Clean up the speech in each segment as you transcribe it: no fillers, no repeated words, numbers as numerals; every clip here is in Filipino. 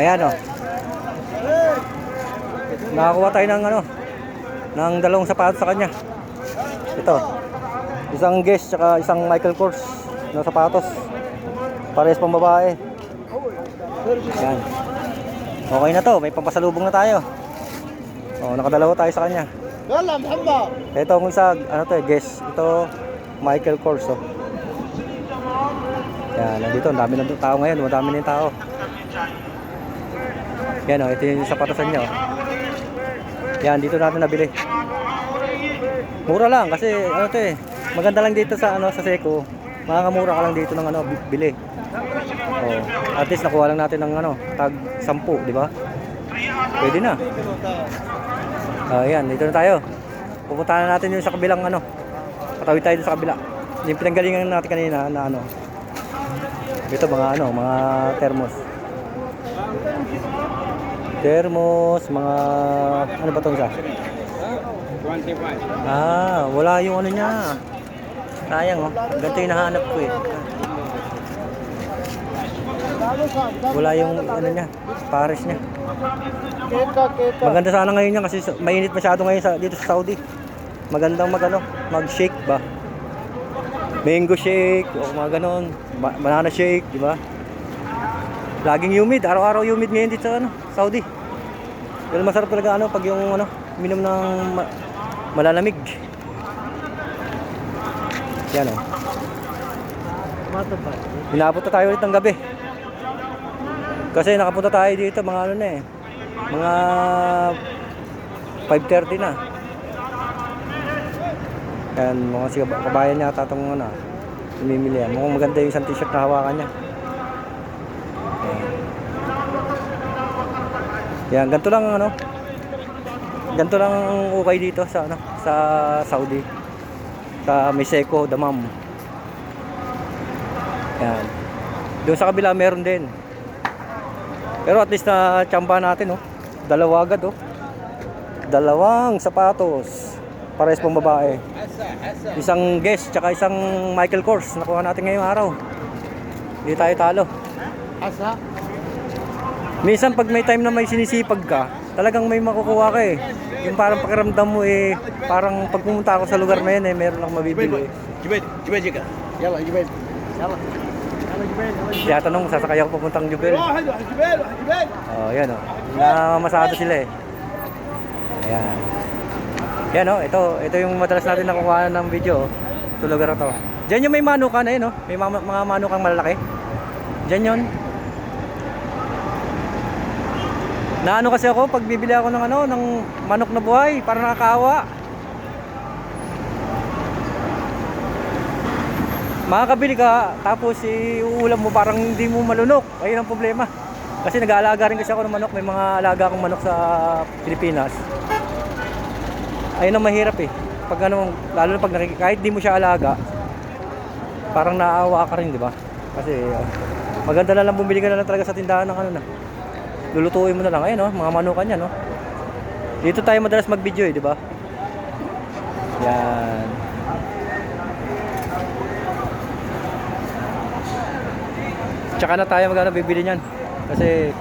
Ayan o. Nakakuha tayo ng ano, ng dalawang sapatos sa kanya. Ito. Isang Guess tsaka isang Michael Kors na sapatos. Parehas pang babae. Ayan. Okay na to, may pampasalubong na tayo. Oh, nakadalawa tayo sa kanya. Ito kung isa, ano to, Guess. Ito Michael Kors. Oh. Yan, nandito, ang dami ng tao ngayon, madami na yung tao. Yan o, ito yung sapatosan niya. Oh. Yan, dito natin nabili. Mura lang kasi ano to eh, maganda lang dito sa ano sa Seiko. Makakamura ka lang dito ng ano bili. Oh, at least nakuha lang natin ng ano, tag 10, di ba? Pwede na. Ayan, dito na tayo. Pupuntahan na natin yung sa kabilang ano. Patawid tayo sa kabila. Yung pinanggalingan natin kanina na ano. Ito mga ano, mga thermos. Thermos, mga ano ba 'tong isa? 25. Ah, wala yung ano niya. Sayang oh. Ganito yung hinahanap ko eh. Wala yung ano niya, Paris niya. Maganda sana ngayon niya kasi mainit masyado ngayon dito sa Saudi. Magandang mag-shake ba? Mango shake o mga ganon, banana shake, di ba? Laging humid, araw-araw humid ngayon dito sa ano, Saudi. Pero masarap talaga ano pag yung ano, minom ng malalamig. Yan oh. Pinapunta tayo ulit ng gabi. Kasi nakapunta tayo dito mga ano na eh. Mga 5:30 na. Yan, mga kabayan niya tatong ano, lumimili yan. Mukhang maganda yung isang t-shirt na hawakan niya. Yan, ganito lang ano. Ganito lang okay dito sa ano, sa Saudi. Sa Seiko, Dammam. Yan. Doon sa kabila meron din. Pero at least na tsambahan natin oh. Dalawa agad oh. Dalawang sapatos. Parehas pang babae. Isang Guess tsaka isang Michael Kors nakuha natin ngayong araw. Hindi tayo talo. Asa? Minsan pag may time na may sinisipag ka, talagang may makukuha ka eh. Yung parang pakiramdam mo eh, parang pag pumunta ako sa lugar na yun eh, meron lang mabibili. Jubed ka. Yala, Jubed. Yala. Kaya tanong, sasakay ako papuntang Jubel. Oh, yan oh. Namasado sila eh. Ayan. Yan oh, ito yung madalas natin nakukuha ng video. Ito lugar na to. Diyan yung may manukan na yun oh. May mga manukang malalaki. Diyan yun. Naano kasi ako pag bibili ako ng ano, ng manok na buhay, para nakakaawa. Makakabili ka, tapos uulam mo parang hindi mo malunok. Ayun ang problema. Kasi nag-aalaga rin kasi ako ng manok, may mga alaga akong manok sa Pilipinas. Ayun ang mahirap eh. Pag ano, lalo na pag kahit di mo siya alaga, parang naaawa ka rin, di ba? Kasi maganda na lang bumili ka na lang talaga sa tindahan ng ano na. Lulutuin mo na lang. Ayun oh, mga manukan yan oh. Dito tayo madalas mag-video eh, di ba? Yan. Tsaka na tayo magana bibili niyan. Kasi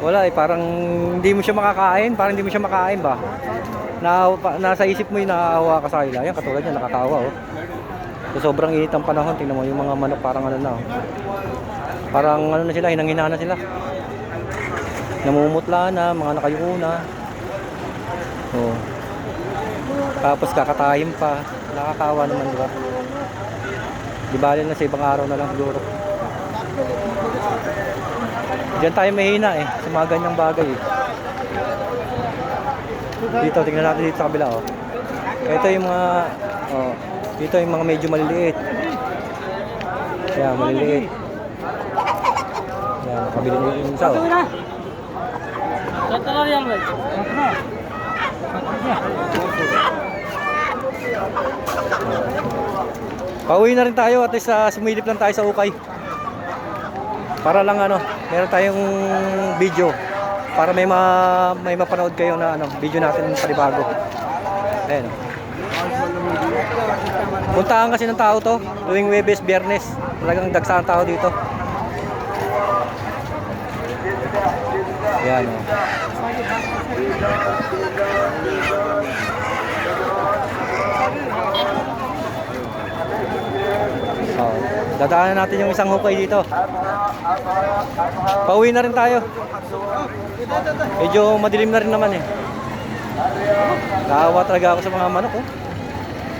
wala eh, parang hindi mo siya makakain, parang hindi mo siya makain ba? Nasa isip mo yung naaawa ka sa kanila. Yan katulad niya, nakakaawa oh. So, sobrang init ang panahon, tingnan mo yung mga manok parang ano na oh. Parang ano na sila, hinang-hina na sila. Namumutla na, mga nakayuko na. Oh. Tapos kakatayin pa. Nakakaawa naman, di ba? Di bali na sa ibang araw na lang siguro. Diyan tayo mahina eh, sa mga ganyang bagay eh. Dito, tingnan natin dito sa kabila oh. Ito yung mga oh, dito yung mga medyo maliliit. Yan, maliliit. Yan, makabili nyo yung isa oh. Pauwi na rin tayo at least sumilip lang tayo sa ukay. Para lang ano, meron tayong video para may mapanood kayo na ano, video natin panibago. Ayun. Puntahan kasi ng tao to tuwing Huwebes, Biyernes. Talagang dagsa ang tao dito. Ayan o. Oh, dadaanan natin yung isang hukay dito. Pauwi na rin tayo. Medyo madilim na rin naman eh. Naawa talaga ako sa mga manok oh.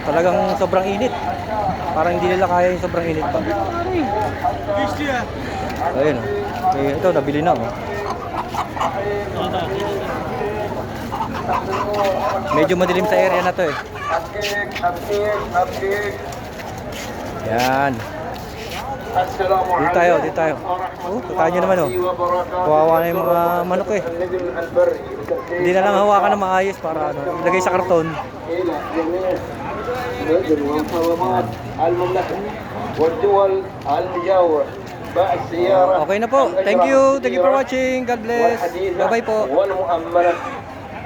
Talagang sobrang init. Parang hindi nila kaya yung sobrang init pa. Ayun oh. Eh, ito nabili na oh. Medyo madilim sa area na to eh. Yan. Dito tayo, dito tayo. Oh, kakain nyo naman oh. Kawawa na yung mga manok eh. Hindi na lang hawakan na maayos para ano, ilagay sa karton. Okay na po. Thank you for watching. God bless. Bye bye po.